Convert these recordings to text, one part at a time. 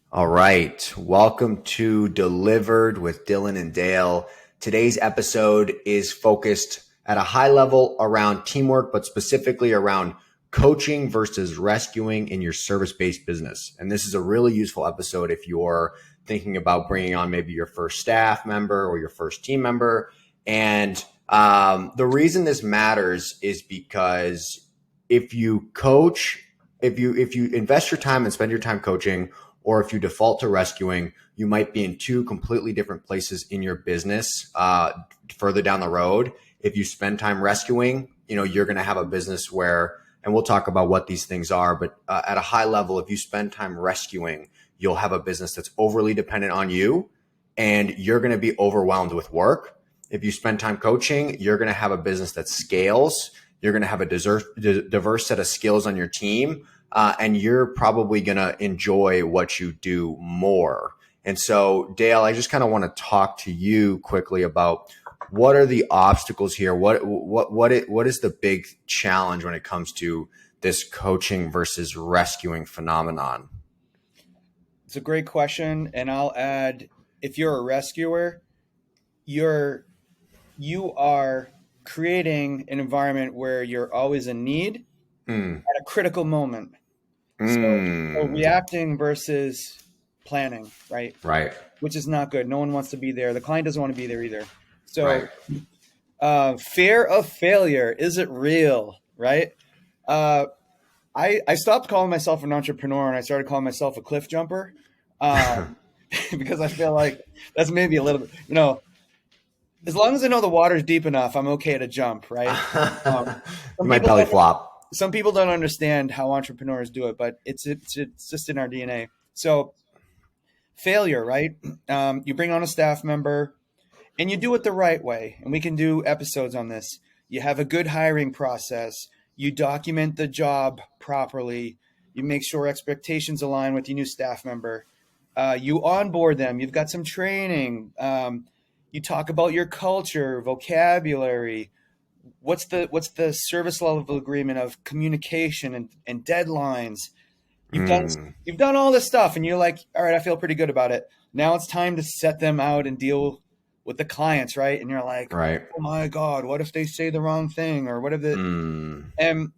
All right. Welcome to Delivered with Dylan and Dale. Today's episode is focused at a high level around teamwork, but specifically around coaching versus rescuing in your service-based business. And this is a really useful episode if you're thinking about bringing on maybe your first staff member or your first team member. And the reason this matters is because if you coach, if you invest your time and spend your time coaching, or if you default to rescuing, you might be in two completely different places in your business further down the road. If you spend time rescuing, you're going to have a business where, and we'll talk about what these things are, but at a high level, if you spend time rescuing, you'll have a business that's overly dependent on you and you're going to be overwhelmed with work. If you spend time coaching, you're going to have a business that scales. You're going to have a diverse set of skills on your team. And you're probably going to enjoy what you do more. And so, Dale, I just kind of want to talk to you quickly about what are the obstacles here? What is the big challenge when it comes to this coaching versus rescuing phenomenon? It's a great question. And I'll add, if you're a rescuer, you are creating an environment where you're always in need at a critical moment. So reacting versus planning, right? Right. Which is not good. No one wants to be there. The client doesn't want to be there either. So Right. fear of failure, is it real, right? I stopped calling myself an entrepreneur and I started calling myself a cliff jumper because I feel like that's maybe a little bit, as long as I know the water's deep enough, I'm okay to jump, right? My belly flop. Some people don't understand how entrepreneurs do it, but it's just in our DNA. So failure, right? You bring on a staff member and you do it the right way. And we can do episodes on this. You have a good hiring process. You document the job properly. You make sure expectations align with your new staff member. You onboard them. You've got some training. You talk about your culture, vocabulary. What's the service level agreement of communication and deadlines? You've done all this stuff and you're like, all right, I feel pretty good about it. Now it's time to set them out and deal with the clients, right? And you're like, Right. oh my God, what if they say the wrong thing or what if and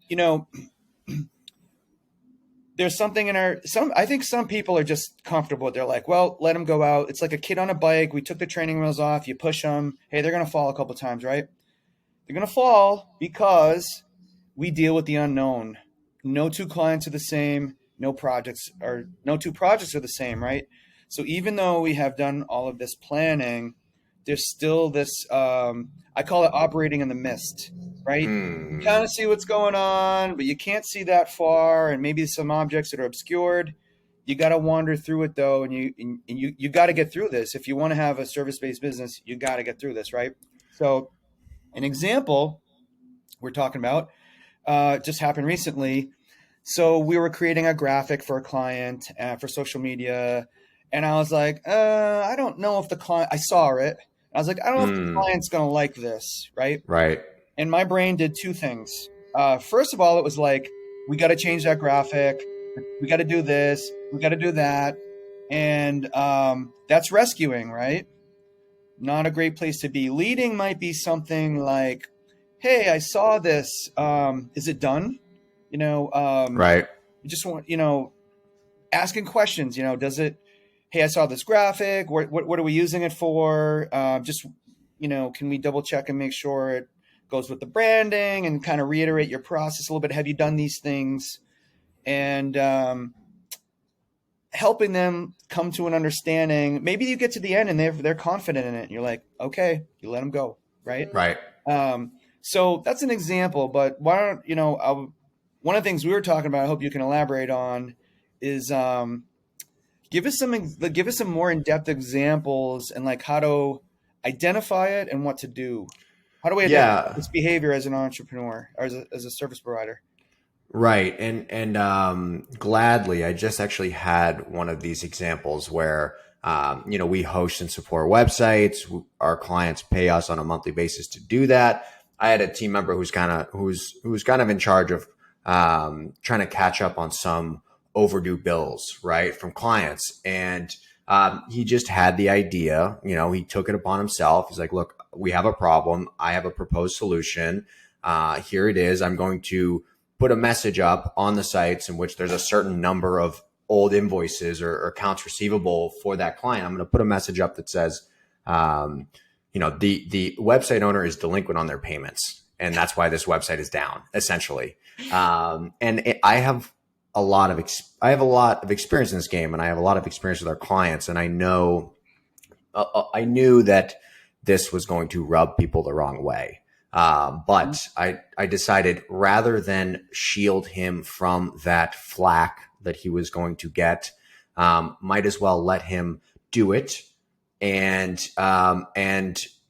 there's something in I think some people are just comfortable. They're like, well, let them go out. It's like a kid on a bike. We took the training wheels off. You push them. Hey, they're going to fall a couple times, right? They're going to fall because we deal with the unknown. No two clients are the same. No two projects are the same, right? So even though we have done all of this planning, there's still this, I call it operating in the mist, right? You kind of see what's going on, but you can't see that far. And maybe some objects that are obscured. You got to wander through it though. And you got to get through this. If you want to have a service-based business, you got to get through this, right? So an example we're talking about just happened recently. So we were creating a graphic for a client for social media. And I was like, I don't know if the client, I saw it. I was like, I don't know if the client's going to like this, right? Right. And my brain did two things. First of all, it was like, we got to change that graphic. We got to do this. We got to do that. And that's rescuing, right? Not a great place to be. Leading might be something like, hey, I saw this. Is it done? Right. You just want, asking questions, does it, hey, I saw this graphic. What are we using it for? Can we double check and make sure it goes with the branding and kind of reiterate your process a little bit? Have you done these things? And helping them come to an understanding. Maybe you get to the end and they're confident in it. And you're like, okay, you let them go. Right. Right. So that's an example, but why don't, one of the things we were talking about, I hope you can elaborate on, is give us some more in-depth examples and like how to identify it and what to do. How do we identify this behavior as an entrepreneur or as a service provider? Right. And gladly, I just actually had one of these examples where, we host and support websites. Our clients pay us on a monthly basis to do that. I had a team member who's kind of in charge of trying to catch up on some overdue bills, right, from clients. And he just had the idea, he took it upon himself. He's like, look, we have a problem. I have a proposed solution. Here it is. I'm going to put a message up on the sites in which there's a certain number of old invoices or accounts receivable for that client. I'm going to put a message up that says, the website owner is delinquent on their payments, and that's why this website is down, essentially. I have a lot of experience in this game, and I have a lot of experience with our clients, and I knew that this was going to rub people the wrong way. But I decided, rather than shield him from that flack that he was going to get, might as well let him do it and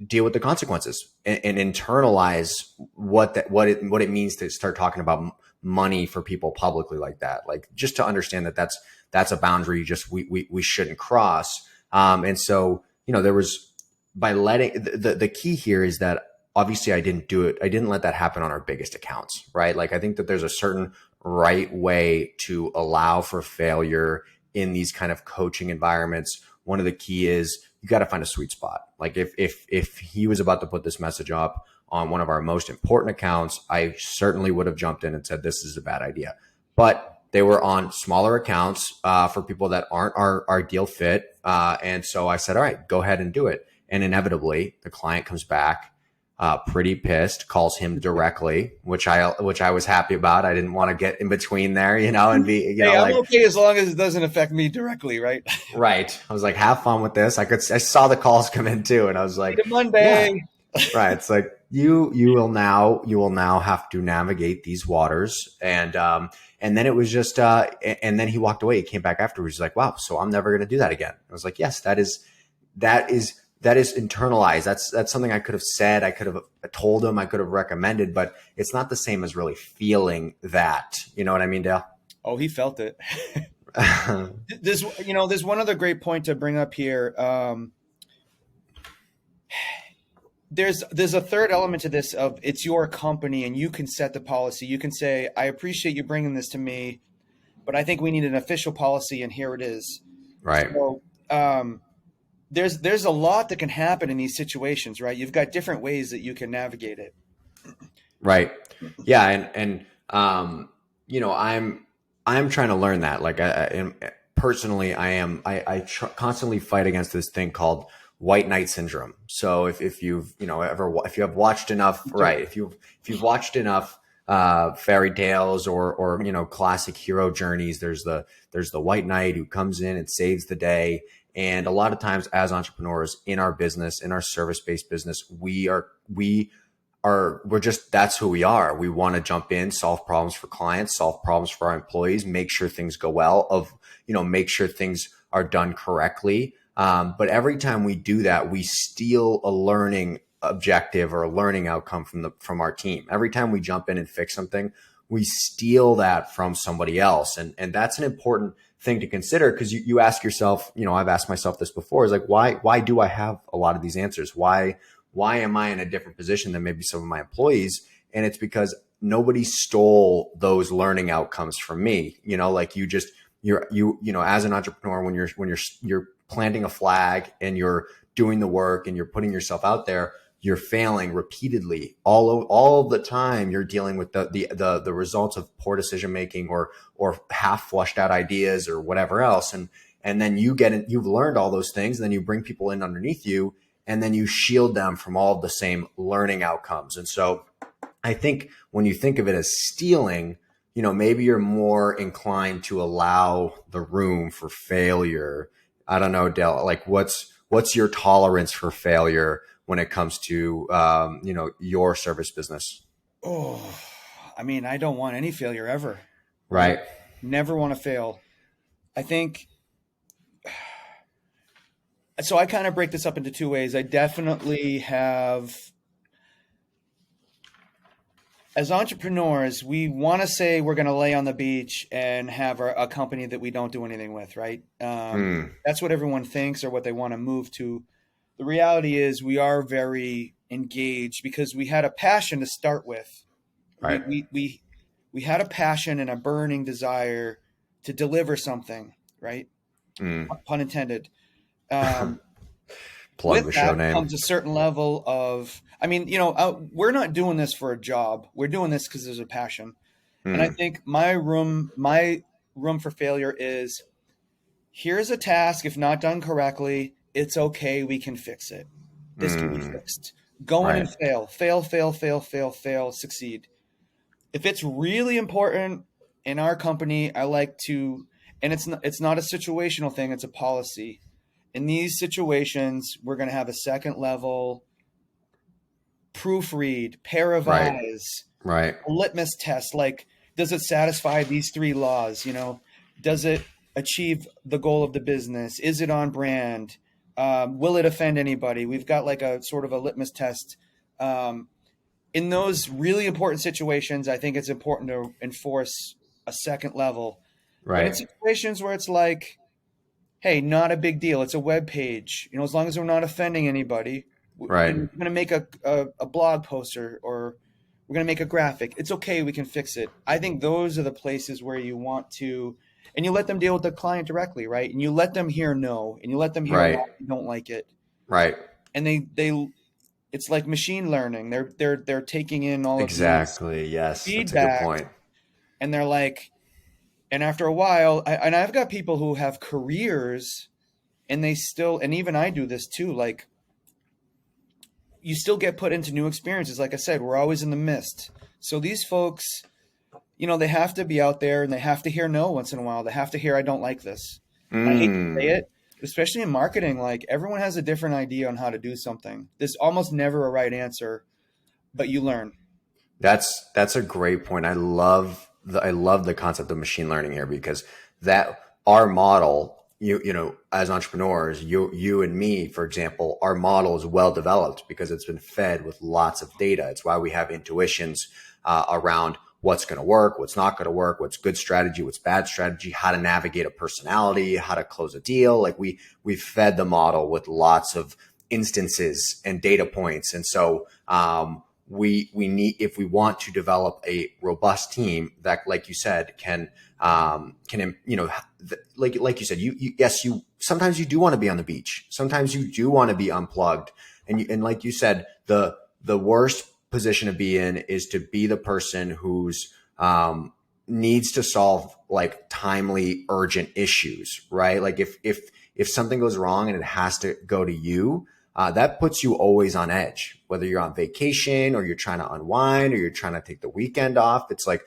deal with the consequences and internalize what it means to start talking about money for people publicly like that. Like, just to understand that that's a boundary we shouldn't cross. And so, there was, by letting the key here is that obviously I didn't do it. I didn't let that happen on our biggest accounts, right? Like, I think that there's a certain right way to allow for failure in these kind of coaching environments. One of the key is you got to find a sweet spot. Like, if he was about to put this message up on one of our most important accounts, I certainly would have jumped in and said, this is a bad idea. But they were on smaller accounts for people that aren't our ideal fit. And so I said, all right, go ahead and do it. And inevitably, the client comes back pretty pissed, calls him directly, which I was happy about. I didn't want to get in between there, and be, I'm okay as long as it doesn't affect me directly, right? Right. I was like, have fun with this. I saw the calls come in too, and I was like, Monday. Yeah. Right. It's like you will now have to navigate these waters, and then it was just and then he walked away. He came back afterwards. He's like, wow, so I'm never going to do that again. I was like, yes, that is internalized. That's something I could have said. I could have told him. I could have recommended, but it's not the same as really feeling that. You know what I mean, Dale? Oh, he felt it. There's one other great point to bring up here. There's a third element to this of it's your company and you can set the policy. You can say, I appreciate you bringing this to me, but I think we need an official policy, and here it is. Right. So, there's a lot that can happen in these situations, right? You've got different ways that you can navigate it. Right. Yeah. And I'm trying to learn that. Like, personally, I constantly fight against this thing called white knight syndrome. So if you have watched enough, right. If you've watched enough, fairy tales or classic hero journeys, there's the white knight who comes in and saves the day. And a lot of times as entrepreneurs in our business, in our service-based business, we're just, that's who we are. We want to jump in, solve problems for clients, solve problems for our employees, make sure things go well, make sure things are done correctly. But every time we do that, we steal a learning objective or a learning outcome from our team. Every time we jump in and fix something, we steal that from somebody else. And that's an important thing to consider, because you ask yourself, I've asked myself this before, is like, why do I have a lot of these answers? Why am I in a different position than maybe some of my employees? And it's because nobody stole those learning outcomes from me. Like you're as an entrepreneur, when you're planting a flag and you're doing the work and you're putting yourself out there, you're failing repeatedly all the time. You're dealing with the results of poor decision making or half flushed out ideas or whatever else. And then you've learned all those things, and then you bring people in underneath you, and then you shield them from all of the same learning outcomes. And so I think when you think of it as stealing, maybe you're more inclined to allow the room for failure. I don't know, Del, like what's your tolerance for failure when it comes to, your service business? Oh, I mean, I don't want any failure ever. Right. Never want to fail. I think, so I kind of break this up into two ways. I definitely have, as entrepreneurs, we want to say we're going to lay on the beach and have a company that we don't do anything with, right? That's what everyone thinks or what they want to move to. The reality is we are very engaged because we had a passion to start with. Right. We had a passion and a burning desire to deliver something, right? Pun intended. Plug With the show that name. comes a certain level of, I mean, we're not doing this for a job. We're doing this because there's a passion. And I think my room for failure is, here's a task. If not done correctly, it's okay. We can fix it. This can be fixed. Go in and fail, succeed. If it's really important in our company, I like to, and it's not a situational thing. It's a policy. In these situations, we're going to have a second level proofread, pair of eyes, Right. a litmus test. Like, does it satisfy these 3 laws? Does it achieve the goal of the business? Is it on brand? Will it offend anybody? We've got like a sort of a litmus test. In those really important situations, I think it's important to enforce a second level. Right. But in situations where it's like, hey, not a big deal. It's a web page. As long as we're not offending anybody, Right. we're going to make a blog poster, or we're going to make a graphic. It's okay. We can fix it. I think those are the places where you want to, and you let them deal with the client directly, right? And you let them hear no, and you let them hear why you don't like it. Right. And it's like machine learning. They're taking in all of yes, feedback, that's a good point. And they're like, and after a while, I've got people who have careers, and and even I do this too. Like, you still get put into new experiences. Like I said, we're always in the midst. So these folks, they have to be out there, and they have to hear no once in a while. They have to hear, I don't like this. I hate to say it, especially in marketing. Like, everyone has a different idea on how to do something. There's almost never a right answer, but you learn. That's a great point. I love the concept of machine learning here, because that our model, as entrepreneurs, you and me, for example, our model is well developed because it's been fed with lots of data. It's why we have intuitions around what's going to work, what's not going to work, what's good strategy, what's bad strategy, how to navigate a personality, how to close a deal. Like, we've fed the model with lots of instances and data points. And so we need, if we want to develop a robust team that, like you said, can like you said, you sometimes you do want to be on the beach. Sometimes you do want to be unplugged. And like you said, the worst position to be in is to be the person who's needs to solve like timely, urgent issues, right? Like, if something goes wrong and it has to go to you, that puts you always on edge, whether you're on vacation or you're trying to unwind or you're trying to take the weekend off. It's like,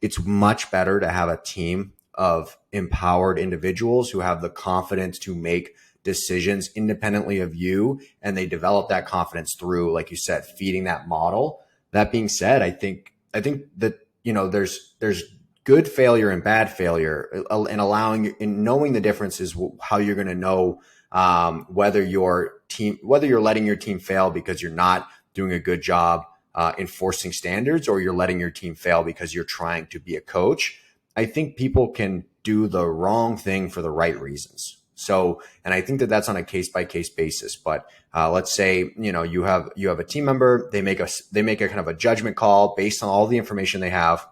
it's much better to have a team of empowered individuals who have the confidence to make decisions independently of you. And they develop that confidence through, like you said, feeding that model. That being said, I think that, there's good failure and bad failure, and knowing the difference is how you're going to know whether you're letting your team fail because you're not doing a good job enforcing standards, or you're letting your team fail because you're trying to be a coach. I think people can do the wrong thing for the right reasons. So, and I think that that's on a case by case basis. But let's say, you have a team member, they make a kind of a judgment call based on all the information they have,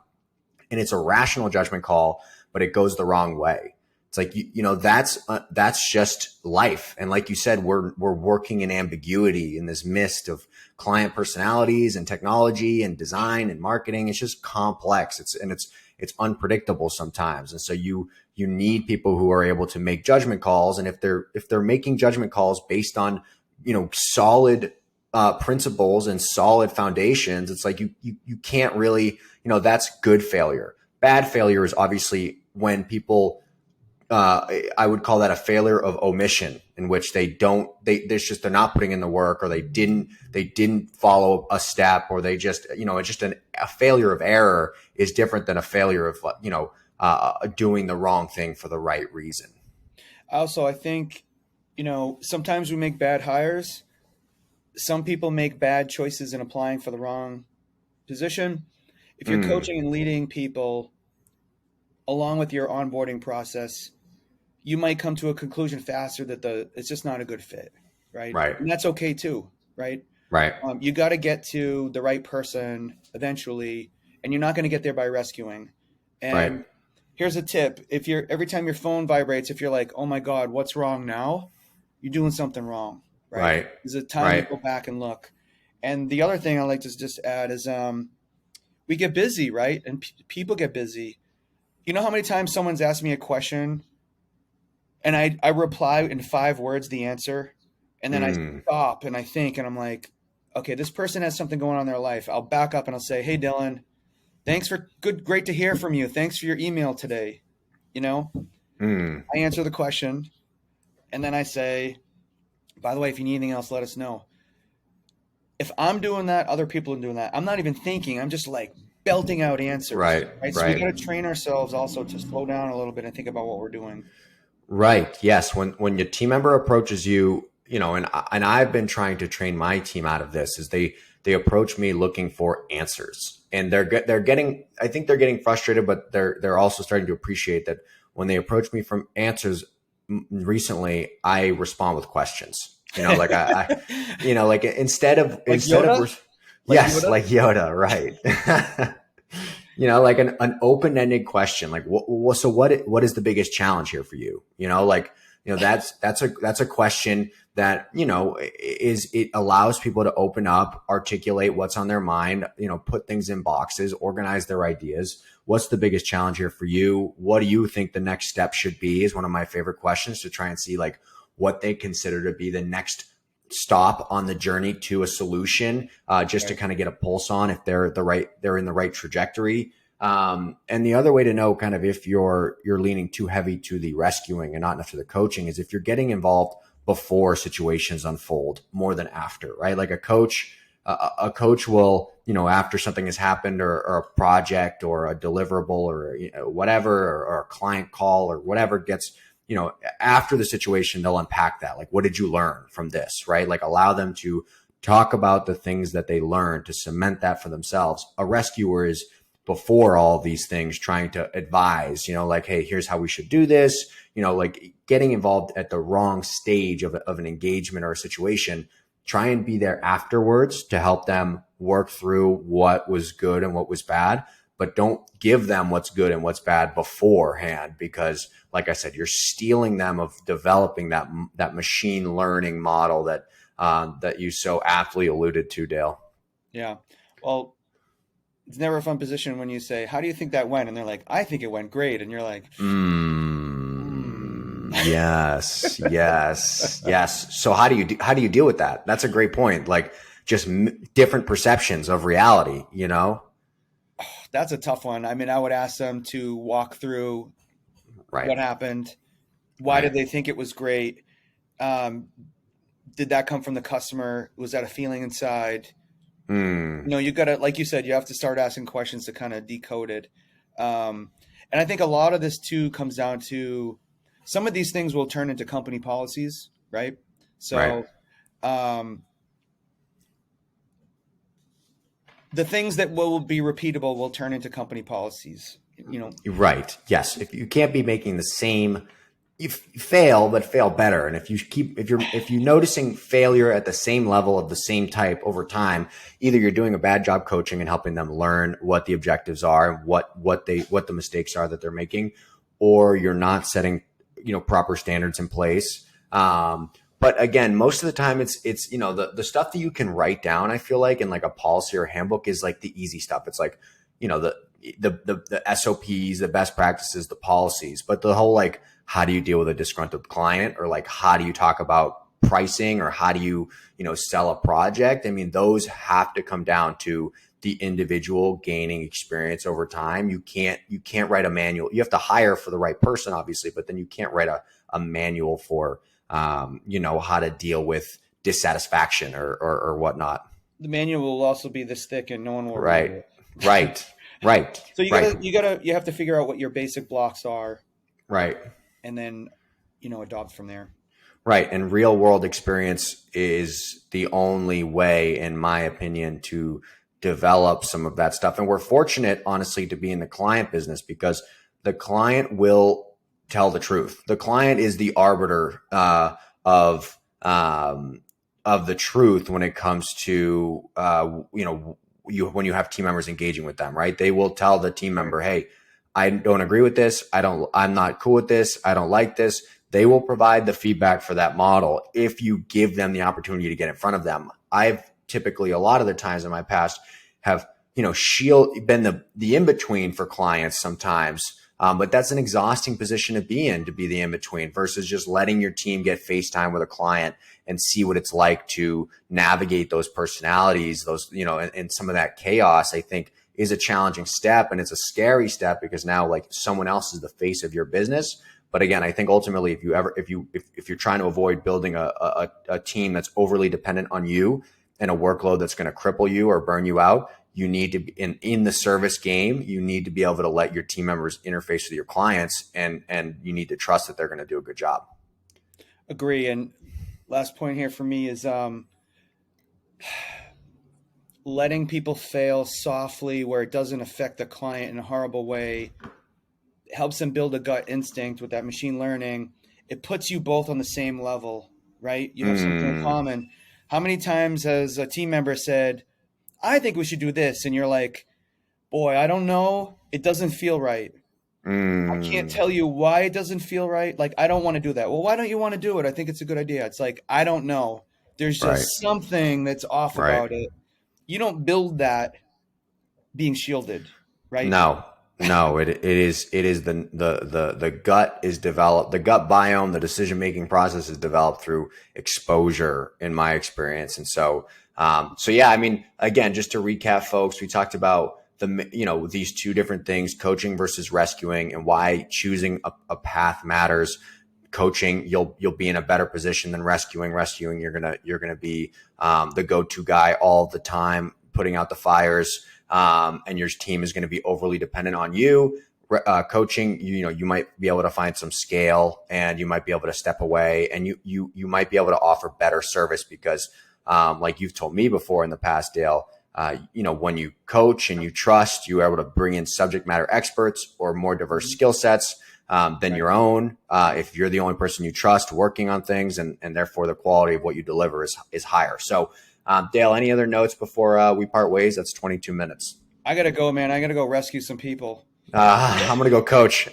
and it's a rational judgment call, but it goes the wrong way. It's like, that's just life. And like you said, we're working in ambiguity in this mist of client personalities and technology and design and marketing. It's just complex. It's unpredictable sometimes. And so you need people who are able to make judgment calls. And if they're making judgment calls based on, solid principles and solid foundations, it's like you can't really, that's good failure. Bad failure is obviously when people, I would call that a failure of omission, in which they're not putting in the work, or they didn't follow a step, or they just, it's just a failure of error is different than a failure of, doing the wrong thing for the right reason. Also, I think, sometimes we make bad hires. Some people make bad choices in applying for the wrong position. If you're coaching and leading people along with your onboarding process, you might come to a conclusion faster that it's just not a good fit, right? Right. And that's okay too, right? Right. You got to get to the right person eventually, and you're not going to get there by rescuing. And right. Here's a tip. If you're every time your phone vibrates, if you're like, oh my God, what's wrong now? You're doing something wrong, right? Right. There's a time to Right. go back and look. And the other thing I like to just add is we get busy, right? And people get busy. You know how many times someone's asked me a question and I reply in 5 words the answer, and then I Mm, stop and I think and I'm like, okay, this person has something going on in their life. I'll back up and I'll say, hey Dylan, thanks for great to hear from you. Thanks for your email today. You know, mm. I answer the question and then I say, by the way, if you need anything else, let us know. If I'm doing that, other people are doing that. I'm not even thinking. I'm just like belting out answers. Right. Right. So we got Right. to train ourselves also to slow down a little bit and think about what we're doing. Right. Yes. When your team member approaches you, and I've been trying to train my team out of this is they approach me looking for answers, and they're getting, I think they're getting frustrated, but they're also starting to appreciate that when they approach me from answers recently, I respond with questions. Like like Like instead of Yoda? Like yes, Yoda? like Yoda, right? Like an open-ended question, like what is the biggest challenge here for you? That's a question that, is it allows people to open up, articulate what's on their mind, put things in boxes, organize their ideas. What's the biggest challenge here for you? What do you think the next step should be is one of my favorite questions to try and see like what they consider to be the next stop on the journey to a solution, just to Right. kind of get a pulse on if they're in the right trajectory. And the other way to know kind of if you're leaning too heavy to the rescuing and not enough to the coaching is if you're getting involved before situations unfold more than after, right? Like a coach will, after something has happened or a project or a deliverable or whatever, or a client call or whatever gets, after the situation, they'll unpack that. Like, what did you learn from this, right? Like allow them to talk about the things that they learned to cement that for themselves. A rescuer is before all these things trying to advise, like, hey, here's how we should do this, like getting involved at the wrong stage of an engagement or a situation. Try and be there afterwards to help them work through what was good and what was bad, but don't give them what's good and what's bad beforehand, because like I said, you're stealing them of developing that machine learning model that you so aptly alluded to, Dale. Yeah. Well, it's never a fun position when you say, how do you think that went? And they're like, I think it went great. And you're like, hmm. Yes, yes, yes. So how do you deal with that? That's a great point. Like just different perceptions of reality, That's a tough one. I mean, I would ask them to walk through Right, what happened. Why did right. they think it was great? Um, did that come from the customer? Was that a feeling inside? Mm, You got to, like you said, you have to start asking questions to kind of decode it. And I think a lot of this too comes down to some of these things will turn into company policies, right? right. So um, the things that will be repeatable will turn into company policies. Right. Yes. If you can't be making the same, you fail, but fail better. And if you're noticing failure at the same level of the same type over time, either you're doing a bad job coaching and helping them learn what the objectives are, what the mistakes are that they're making, or you're not setting, proper standards in place. But again, most of the time it's, the stuff that you can write down, I feel like in like a policy or handbook is like the easy stuff. It's like, the SOPs, the best practices, the policies, but the whole like, how do you deal with a disgruntled client, or like, how do you talk about pricing, or how do you, sell a project? I mean, those have to come down to the individual gaining experience over time. You can't write a manual. You have to hire for the right person, obviously, but then you can't write a manual for, how to deal with dissatisfaction or whatnot. The manual will also be this thick and no one will read Right. it. Right. Right. So Right. you have to figure out what your basic blocks are Right. and then, adopt from there. Right. And real world experience is the only way, in my opinion, to develop some of that stuff. And we're fortunate, honestly, to be in the client business because the client will tell the truth. The client is the arbiter of the truth when it comes to, when you have team members engaging with them, right? They will tell the team Right. member, hey, I don't agree with this. I'm not cool with this. I don't like this. They will provide the feedback for that model if you give them the opportunity to get in front of them. I've typically, a lot of the times in my past, have, been the in-between for clients sometimes. But that's an exhausting position to be the in-between versus just letting your team get FaceTime with a client and see what it's like to navigate those personalities, and some of that chaos, I think, is a challenging step. And it's a scary step because now like someone else is the face of your business. But again, I think ultimately, if you're trying to avoid building a team that's overly dependent on you and a workload that's going to cripple you or burn you out, you need to be in the service game. You need to be able to let your team members interface with your clients, and you need to trust that they're going to do a good job. Agree. And last point here for me is letting people fail softly where it doesn't affect the client in a horrible way. It helps them build a gut instinct with that machine learning. It puts you both on the same level, right? You have something in common. How many times has a team member said, I think we should do this. And you're like, boy, I don't know. It doesn't feel right. I can't tell you why it doesn't feel right. Like, I don't want to do that. Well, why don't you want to do it? I think it's a good idea. It's like, I don't know. There's just something that's off about it. You don't build that being shielded, right? No, it is the gut is developed. The gut biome, the decision-making process is developed through exposure in my experience. And so yeah, I mean, again, just to recap, folks, we talked about these two different things, coaching versus rescuing, and why choosing a path matters. Coaching, you'll be in a better position than rescuing. Rescuing, you're gonna be the go-to guy all the time, putting out the fires, and your team is going to be overly dependent on you. Coaching, you might be able to find some scale, and you might be able to step away, and you might be able to offer better service because, like you've told me before in the past, Dale, when you coach and you trust, you're able to bring in subject matter experts or more diverse skill sets than your own. If you're the only person you trust working on things, and therefore the quality of what you deliver is higher. So, Dale, any other notes before we part ways? That's 22 minutes. I got to go, man. I got to go rescue some people. I'm going to go coach.